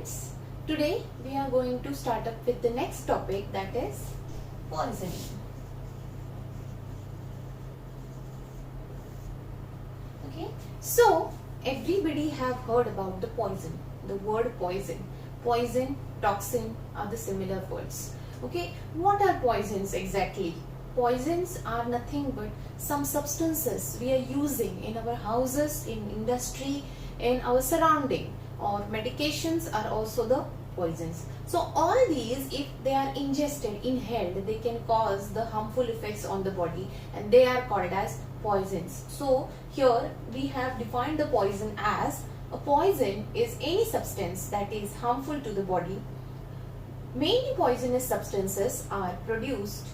friends, today we are going to start up with the next topic, that is poisoning. Okay, so everybody have heard about the poison, the word poison. Poison, toxin are the similar words. Okay, what are poisons exactly? Poisons are nothing but some substances we are using in our houses, in industry, in our surrounding, or medications are also the poisons. So all these, if they are ingested, inhaled, they can cause the harmful effects on the body, and they are called as poisons. So here we have defined the poison as a poison is any substance that is harmful to the body. Many poisonous substances are produced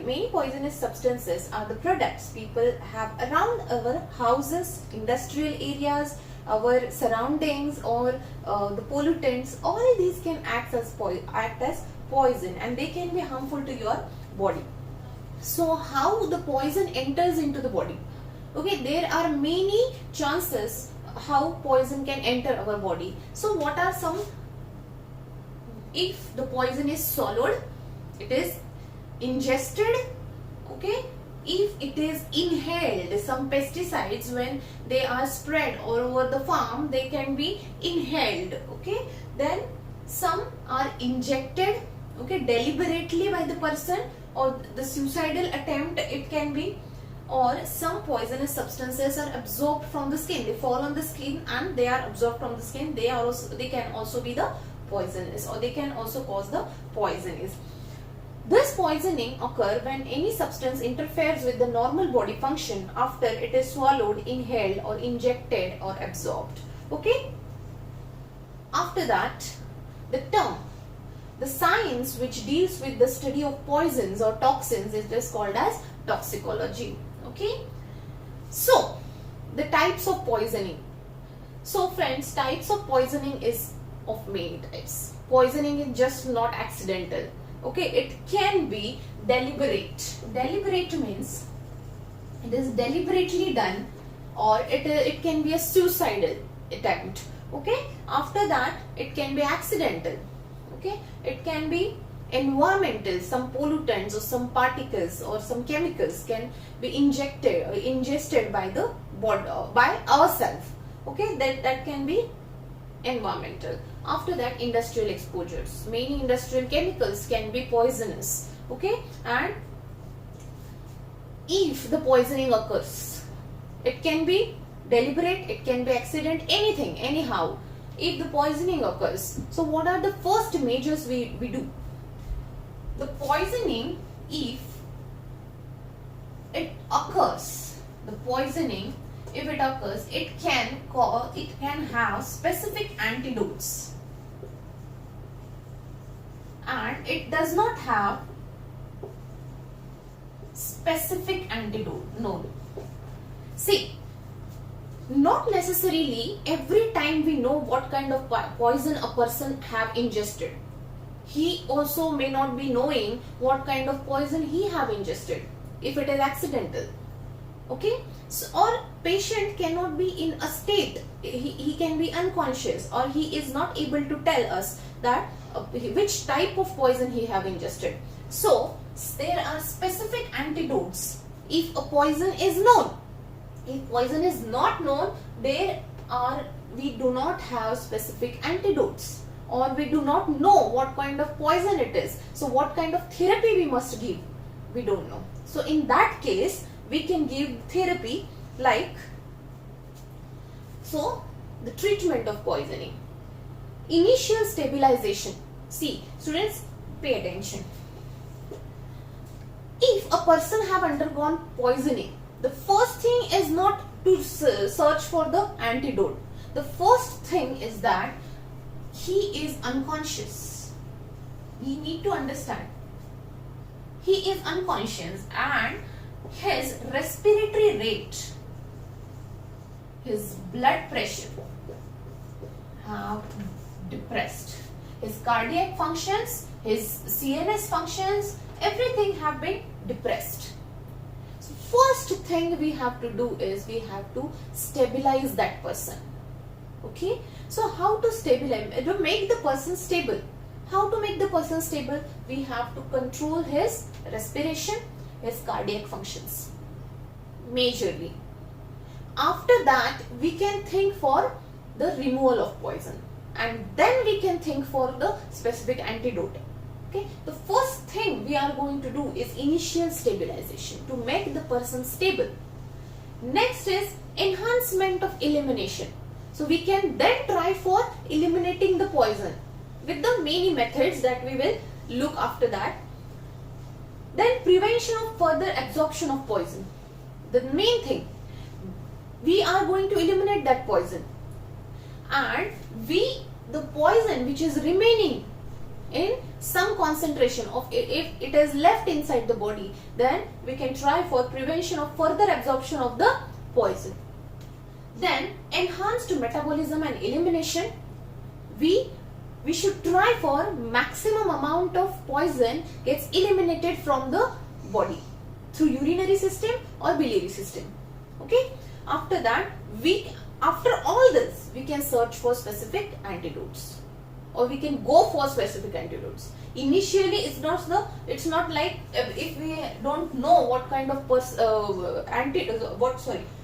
many poisonous substances are the products people have around our houses, industrial areas, our surroundings, or the pollutants. All these can act as poison, and they can be harmful to your body. So how the poison enters into the body? Okay, there are many chances how poison can enter our body. So what are some? If the poison is swallowed, it is ingested. Okay, if it is inhaled, some pesticides, when they are spread all over the farm, they can be inhaled. Okay, then some are injected, okay, deliberately by the person, or the suicidal attempt it can be, or some poisonous substances are absorbed from the skin. They fall on the skin and they are absorbed from the skin. They can also be the poisonous, or they can also cause the poisonous. This poisoning occurs when any substance interferes with the normal body function after it is swallowed, inhaled, or injected or absorbed. Okay. After that, the science which deals with the study of poisons or toxins is called as toxicology. Okay. So, the types of poisoning. So friends, types of poisoning is of many types. Poisoning is just not accidental. Okay, it can be deliberate. Deliberate means it is deliberately done, or it can be a suicidal attempt. Okay, after that it can be accidental. Okay, it can be environmental, some pollutants or some particles or some chemicals can be injected or ingested by the body, by ourselves. Okay, that can be environmental. After that, industrial exposures. Many industrial chemicals can be poisonous. Okay, and if the poisoning occurs, it can be deliberate, it can be accident, anything, anyhow. If the poisoning occurs, so what are the first measures we do? The poisoning, if it occurs, it can have specific antidotes, and it does not have specific antidote. No. See, not necessarily every time we know what kind of poison a person have ingested. He also may not be knowing what kind of poison he have ingested if it is accidental. Okay, so, or patient cannot be in a state, he can be unconscious, or he is not able to tell us that which type of poison he have ingested. So there are specific antidotes if a poison is known. If poison is not known, we do not have specific antidotes, or we do not know what kind of poison it is. So what kind of therapy we must give, we don't know. So in that case, we can give therapy like, so the treatment of poisoning. Initial stabilization. See, students, pay attention. If a person have undergone poisoning, the first thing is not to search for the antidote. The first thing is that he is unconscious. We need to understand. He is unconscious, and his respiratory rate, his blood pressure have depressed. His cardiac functions, his CNS functions, everything have been depressed. So first thing we have to do is we have to stabilize that person. Okay, So how to stabilize, to make the person stable? How to make the person stable? We have to control his respiration, his cardiac functions majorly. After that, we can think for the removal of poison, and then we can think for the specific antidote. Okay, the first thing we are going to do is initial stabilization to make the person stable. Next is enhancement of elimination. So we can then try for eliminating the poison with the many methods that we will look after that. Then prevention of further absorption of poison. The main thing, we are going to eliminate that poison, and the poison which is remaining in some concentration of, if it is left inside the body, then we can try for prevention of further absorption of the poison. Then enhanced metabolism and elimination. We should try for maximum amount of poison gets eliminated from the body through urinary system or biliary system. Okay, after that, after all this, we can search for specific antidotes, or we can go for specific antidotes. Initially, it's not like if we don't know what kind of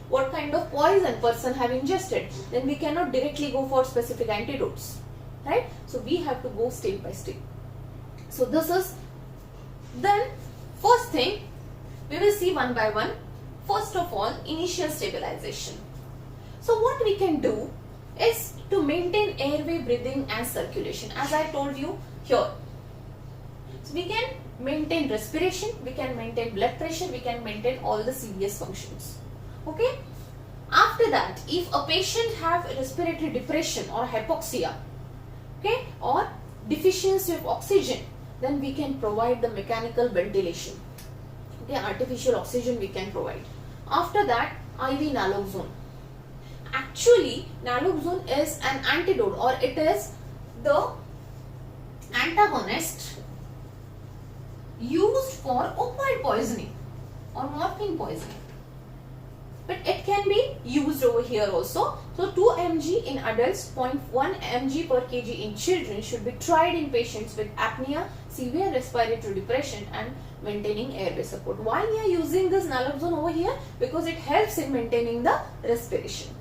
what kind of poison person have ingested, then we cannot directly go for specific antidotes, right? So we have to go step by step. So this is, then first thing we will see one by one. First of all, initial stabilization. So what we can do is to maintain airway, breathing and circulation, as I told you here. So we can maintain respiration, we can maintain blood pressure, we can maintain all the CVS functions. Okay. After that, if a patient have respiratory depression or hypoxia, okay, or deficiency of oxygen, then we can provide the mechanical ventilation. Okay, artificial oxygen we can provide. After that, IV naloxone. Actually, naloxone is an antidote, or it is the antagonist used for opioid poisoning or morphine poisoning, but it can be used over here also. So 2 mg in adults, 0.1 mg per kg in children should be tried in patients with apnea, severe respiratory depression and maintaining airway support. Why we are using this naloxone over here? Because it helps in maintaining the respiration.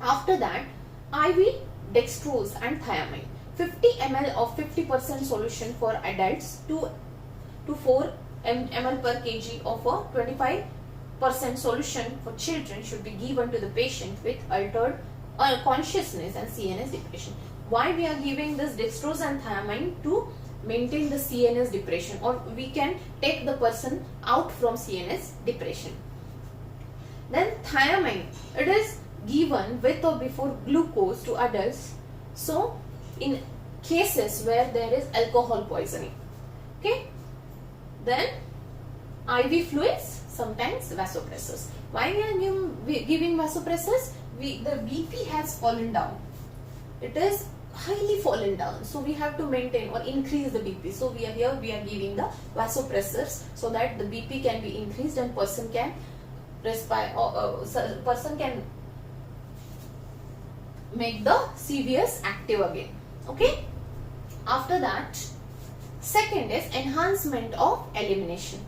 After that, IV dextrose and thiamine. 50 ml of 50% solution for adults, 2 to 4 ml per kg of a 25% solution for children should be given to the patient with altered consciousness and CNS depression. Why we are giving this dextrose and thiamine? To maintain the CNS depression, or we can take the person out from CNS depression. Then thiamine, it is given with or before glucose to adults, so in cases where there is alcohol poisoning. Okay. Then IV fluids, sometimes vasopressors. Why we are giving vasopressors? The BP has fallen down. It is highly fallen down, so we have to maintain or increase the BP. So we are giving the vasopressors so that the BP can be increased and person can respire, person can make the CVS active again. Okay. After that, second is enhancement of elimination.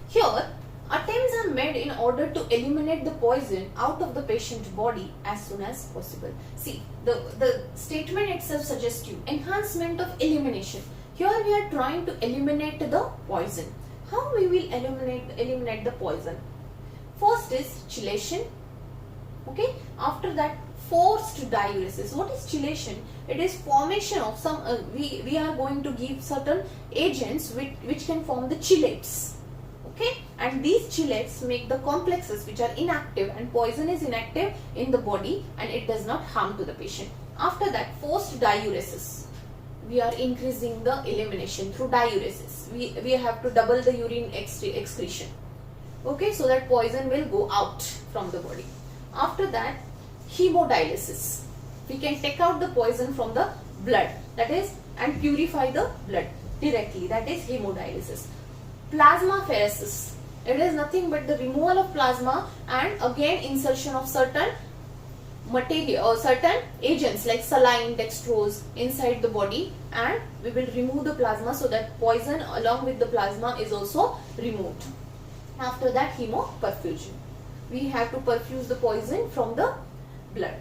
Here, attempts are made in order to eliminate the poison out of the patient's body as soon as possible. See, the statement itself suggests you enhancement of elimination. Here we are trying to eliminate the poison. How we will eliminate the poison? First is chelation. Okay. After that, forced diuresis. What is chelation? It is formation of some, we are going to give certain agents which can form the chelates. Okay, and these chelates make the complexes which are inactive, and poison is inactive in the body and it does not harm to the patient. After that, forced diuresis. We are increasing the elimination through diuresis. We have to double the urine excretion. Okay, so that poison will go out from the body. After that, hemodialysis. We can take out the poison from the blood, that is, and purify the blood directly, that is hemodialysis. Plasmapheresis. It is nothing but the removal of plasma and again insertion of certain material or certain agents like saline, dextrose inside the body, and we will remove the plasma so that poison along with the plasma is also removed. After that, hemoperfusion. We have to perfuse the poison from the blood.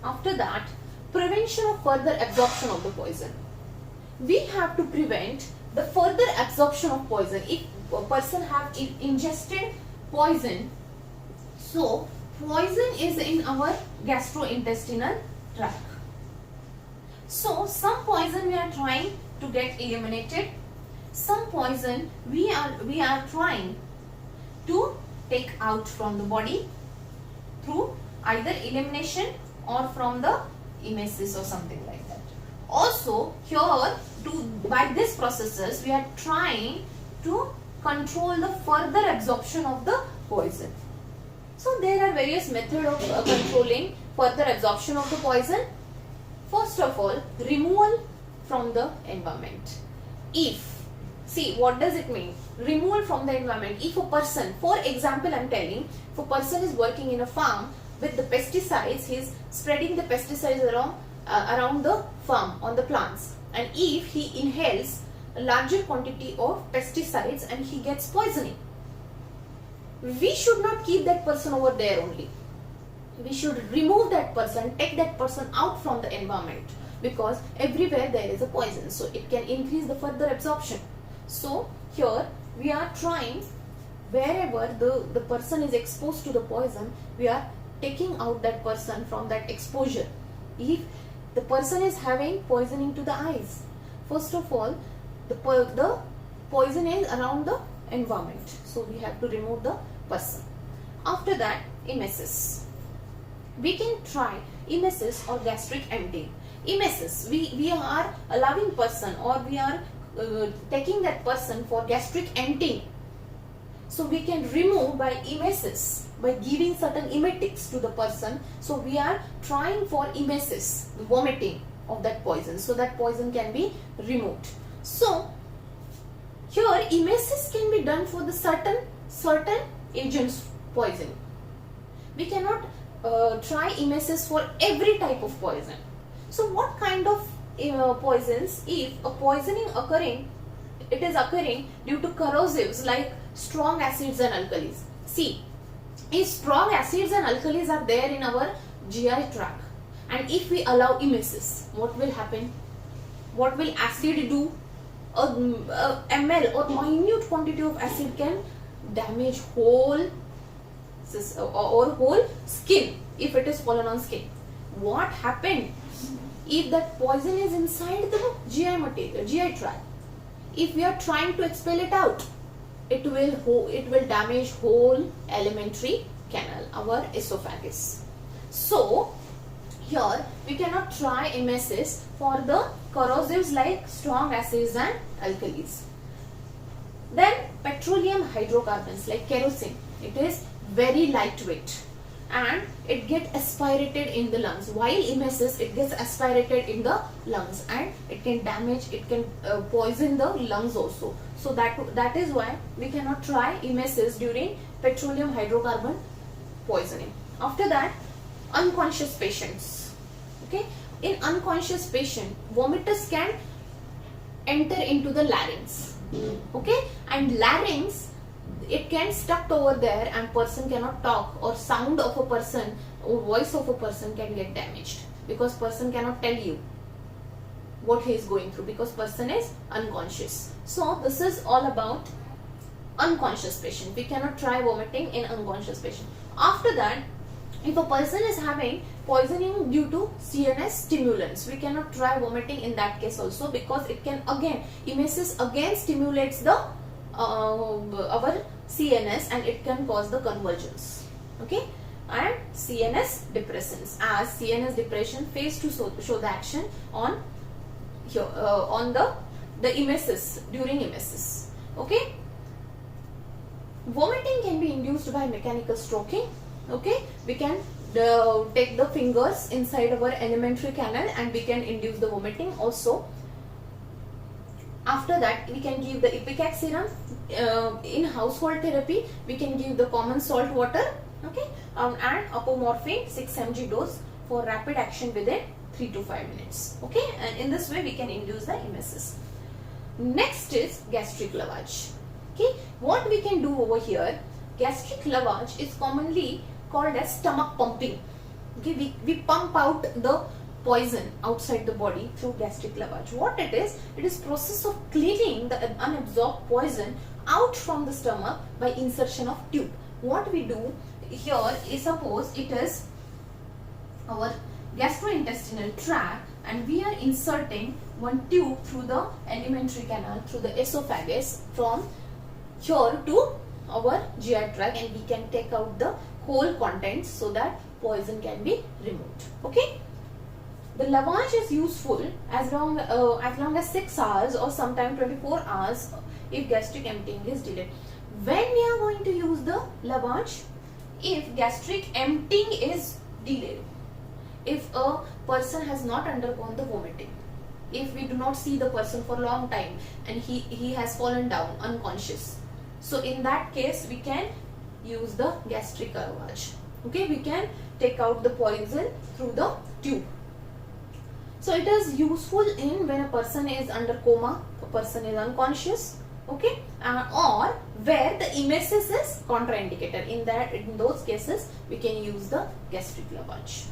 After that, prevention of further absorption of the poison. We have to prevent the further absorption of poison. If a person have ingested poison, so poison is in our gastrointestinal tract. So some poison we are trying to get eliminated. Some poison we are trying to take out from the body through either elimination or from the emesis or something like that. Also here, by these processes we are trying to control the further absorption of the poison. So there are various methods of controlling further absorption of the poison. First of all, removal from the environment. See, what does it mean? Removal from the environment. If a person, for example, I am telling, if a person is working in a farm with the pesticides, he is spreading the pesticides around the farm on the plants. And if he inhales a larger quantity of pesticides and he gets poisoning, we should not keep that person over there only. We should remove that person, take that person out from the environment, because everywhere there is a poison, so it can increase the further absorption. So here we are trying, wherever the person is exposed to the poison, we are taking out that person from that exposure. If the person is having poisoning to the eyes, first of all, the poison is around the environment, so we have to remove the person. After that, emesis. We can try emesis or gastric emptying. Emesis, we are allowing person, or we are taking that person for gastric emptying. So we can remove by emesis, by giving certain emetics to the person. So we are trying for emesis, vomiting of that poison, so that poison can be removed. So here emesis can be done for the certain agents poison. We cannot try emesis for every type of poison. So what kind of poisons? If a poisoning it is occurring due to corrosives like strong acids and alkalis. See, if strong acids and alkalis are there in our GI tract, and if we allow emesis, what will happen? What will acid do? A ml or minute quantity of acid can damage whole skin if it is fallen on skin. What happened if that poison is inside the GI tract? If we are trying to expel it out, it will damage whole alimentary canal, our esophagus. So here we cannot try emesis for the corrosives like strong acids and alkalis. Then petroleum hydrocarbons like kerosene, it is very lightweight and it gets aspirated in the lungs. While emesis, it gets aspirated in the lungs and it can damage, it can poison the lungs also. So that is why we cannot try emesis during petroleum hydrocarbon poisoning. After that, unconscious patients. Okay, in unconscious patient, vomiters can enter into the larynx. Okay, and larynx, it can stuck over there and person cannot talk, or sound of a person or voice of a person can get damaged, because person cannot tell you what he is going through, because person is unconscious. So this is all about unconscious patient. We cannot try vomiting in unconscious patient. After that, if a person is having poisoning due to CNS stimulants, we cannot try vomiting in that case also, because it can again, emesis again stimulates the our CNS and it can cause the convergence. Okay, and CNS depressants, as CNS depression fails to show the action on here on the emesis, during emesis. Okay, vomiting can be induced by mechanical stroking. Okay, we can take the fingers inside our alimentary canal and we can induce the vomiting also. After that, we can give the ipecac serum. In household therapy, we can give the common salt water, okay, and apomorphine 6 mg dose for rapid action within 3 to 5 minutes. Okay, and in this way we can induce the emesis. Next is gastric lavage. Okay, what we can do over here, gastric lavage is commonly called as stomach pumping. Okay, we pump out the poison outside the body through gastric lavage. What it is process of cleaning the unabsorbed poison out from the stomach by insertion of tube. What we do here is, suppose it is our gastrointestinal tract and we are inserting one tube through the alimentary canal, through the esophagus, from here to our GI tract, and we can take out the whole contents so that poison can be removed. Okay, the lavage is useful as long as 6 hours or sometime 24 hours if gastric emptying is delayed. When we are going to use the lavage? If gastric emptying is delayed, if a person has not undergone the vomiting, if we do not see the person for a long time and he has fallen down unconscious, so in that case we can use the gastric lavage. Okay, we can take out the poison through the tube. So it is useful in when a person is under coma, a person is unconscious, okay, or where the emesis is contraindicated. In those cases we can use the gastric lavage.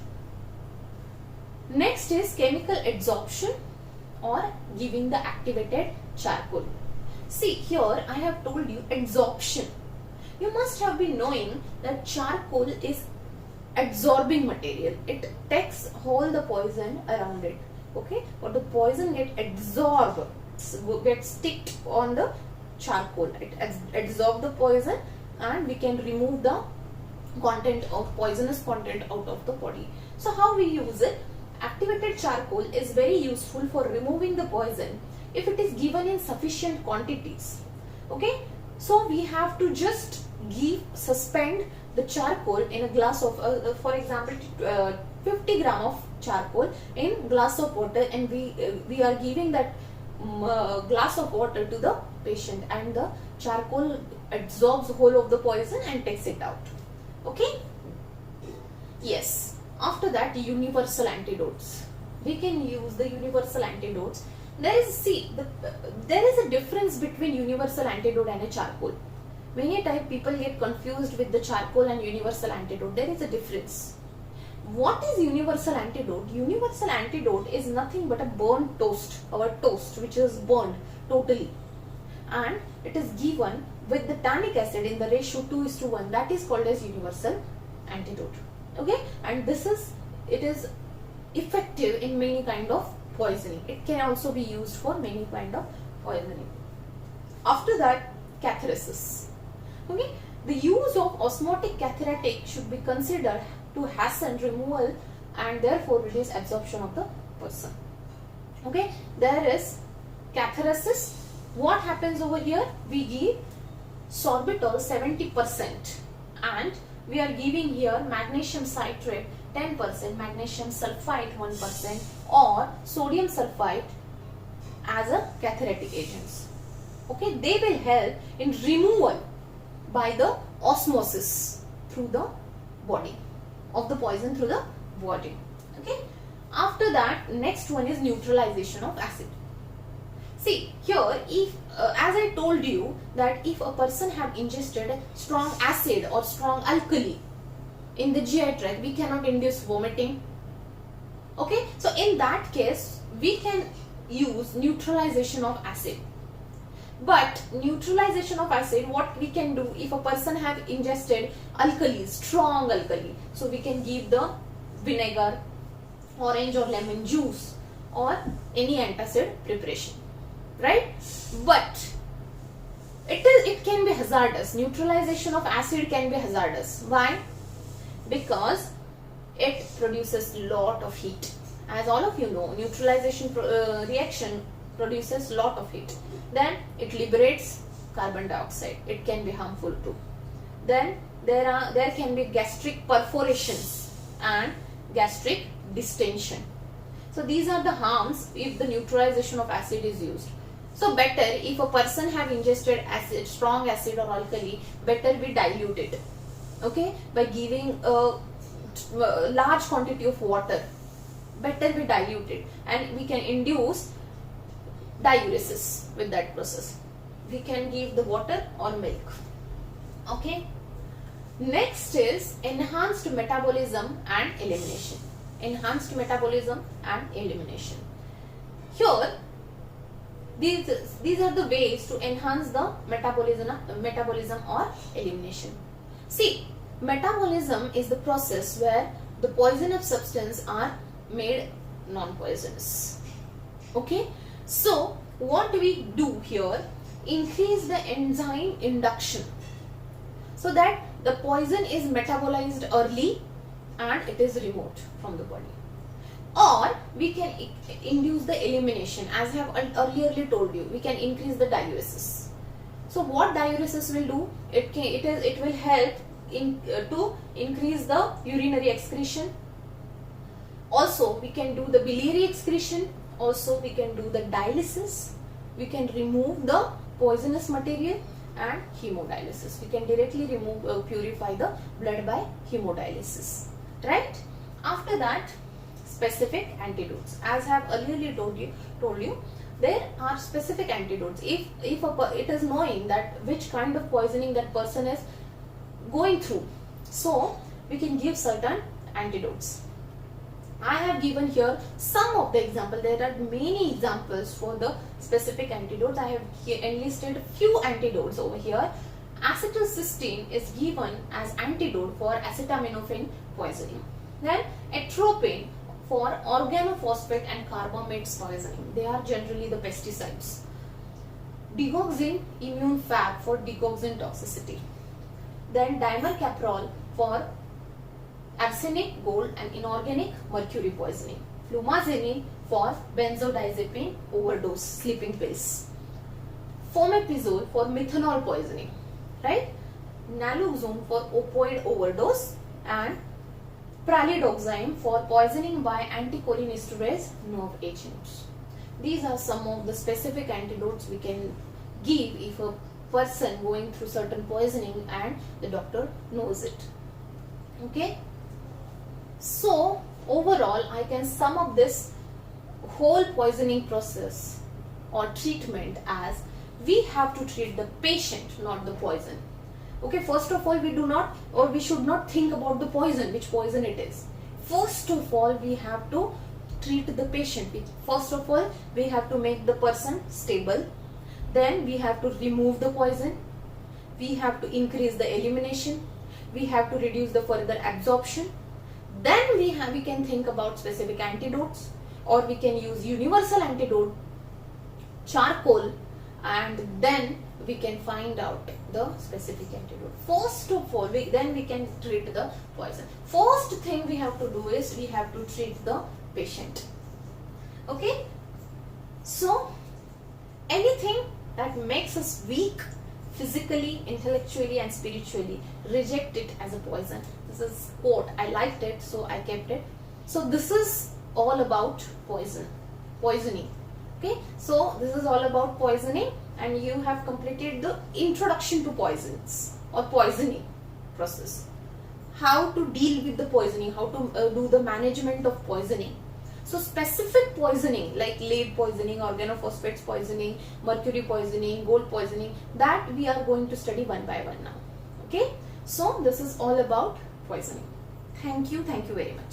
Next is chemical adsorption or giving the activated charcoal. See, here I have told you adsorption. You must have been knowing that charcoal is absorbing material. It takes all the poison around it. Okay, but the poison gets absorbed, gets sticked on the charcoal. It absorbs the poison and we can remove the content of poisonous content out of the body. So how we use it? Activated charcoal is very useful for removing the poison if it is given in sufficient quantities. Okay, so we have to just suspend the charcoal in a glass of for example 50 gram of charcoal in glass of water, and we are giving that glass of water to the patient, and the charcoal absorbs whole of the poison and takes it out. Okay, yes. After that, universal antidotes. We can use the universal antidotes. There is a difference between universal antidote and a charcoal. Many times people get confused with the charcoal and universal antidote. There is a difference. What is universal antidote? Universal antidote is nothing but a burnt toast, our toast which is burned totally, and it is given with the tannic acid in the ratio 2:1. That is called as universal antidote. Okay, and it is effective in many kind of poisoning. It can also be used for many kind of poisoning. After that, catharesis. Okay, the use of osmotic cathartic should be considered to hasten removal and therefore reduce absorption of the person. Okay, there is catharesis. What happens over here? We give sorbitol 70% and we are giving here magnesium citrate 10%, magnesium sulfite 1%, or sodium sulfite as a cathartic agents. Okay, they will help in removal by the osmosis through the body of the poison through the body. Okay, after that, next one is neutralization of acid. See here, if as I told you that if a person have ingested strong acid or strong alkali in the GI tract, we cannot induce vomiting. Okay, so in that case we can use neutralization of acid. But neutralization of acid, what we can do if a person have ingested alkali, strong alkali, so we can give the vinegar, orange or lemon juice, or any antacid preparation, right? But it can be hazardous. Neutralization of acid can be hazardous. Why? Because it produces lot of heat. As all of you know, neutralization reaction produces lot of heat. Then it liberates carbon dioxide. It can be harmful too. Then there can be gastric perforations and gastric distension. So these are the harms if the neutralization of acid is used. So better, if a person have ingested acid, strong acid or alkali, better we dilute it. Okay, by giving a large quantity of water, better we dilute it, and we can induce diuresis with that process. We can give the water or milk. Okay. Next is enhanced metabolism and elimination. Enhanced metabolism and elimination. Here, these are the ways to enhance the metabolism or elimination. See, metabolism is the process where the poisonous substances are made non-poisonous. Okay, so what do we do here? Increase the enzyme induction so that the poison is metabolized early and it is removed from the body. Or we can induce the elimination, as I have earlier told you. We can increase the diuresis. So what diuresis will do? It will help to increase the urinary excretion. Also, we can do the biliary excretion. Also, we can do the dialysis. We can remove the poisonous material and hemodialysis. We can directly purify the blood by hemodialysis. Right? After that, specific antidotes. As I have earlier told you, there are specific antidotes. If it is knowing that which kind of poisoning that person is going through, so we can give certain antidotes. I have given here some of the examples. There are many examples for the specific antidotes. I have enlisted few antidotes over here. Acetylcysteine is given as antidote for acetaminophen poisoning. Then atropine for organophosphate and carbamates poisoning. They are generally the pesticides. Digoxin immune fab for digoxin toxicity. Then dimercaprol for arsenic, gold and inorganic mercury poisoning. Flumazenil for benzodiazepine overdose, sleeping pills. Fomepizole for methanol poisoning, right? Naloxone for opioid overdose, and pralidoxime for poisoning by anticholinesterase nerve agents. These are some of the specific antidotes we can give if a person going through certain poisoning and the doctor knows it. Okay. So overall, I can sum up this whole poisoning process or treatment as we have to treat the patient, not the poison. Okay, first of all, we should not think about the poison, which poison it is. First of all, we have to treat the patient. First of all, we have to make the person stable. Then we have to remove the poison. We have to increase the elimination. We have to reduce the further absorption. Then we can think about specific antidotes, or we can use universal antidote, charcoal, and then we can find out the specific antidote. First of all, then we can treat the poison. First thing we have to do is we have to treat the patient. Okay? So, anything that makes us weak physically, intellectually and spiritually, reject it as a poison. This is quote. I liked it, so I kept it. So this is all about poisoning. Okay? So this is all about poisoning, and you have completed the introduction to poisons or poisoning process. How to deal with the poisoning, how to do the management of poisoning. So specific poisoning like lead poisoning, organophosphates poisoning, mercury poisoning, gold poisoning, that we are going to study one by one now. Okay? So this is all about poisoning. Thank you very much.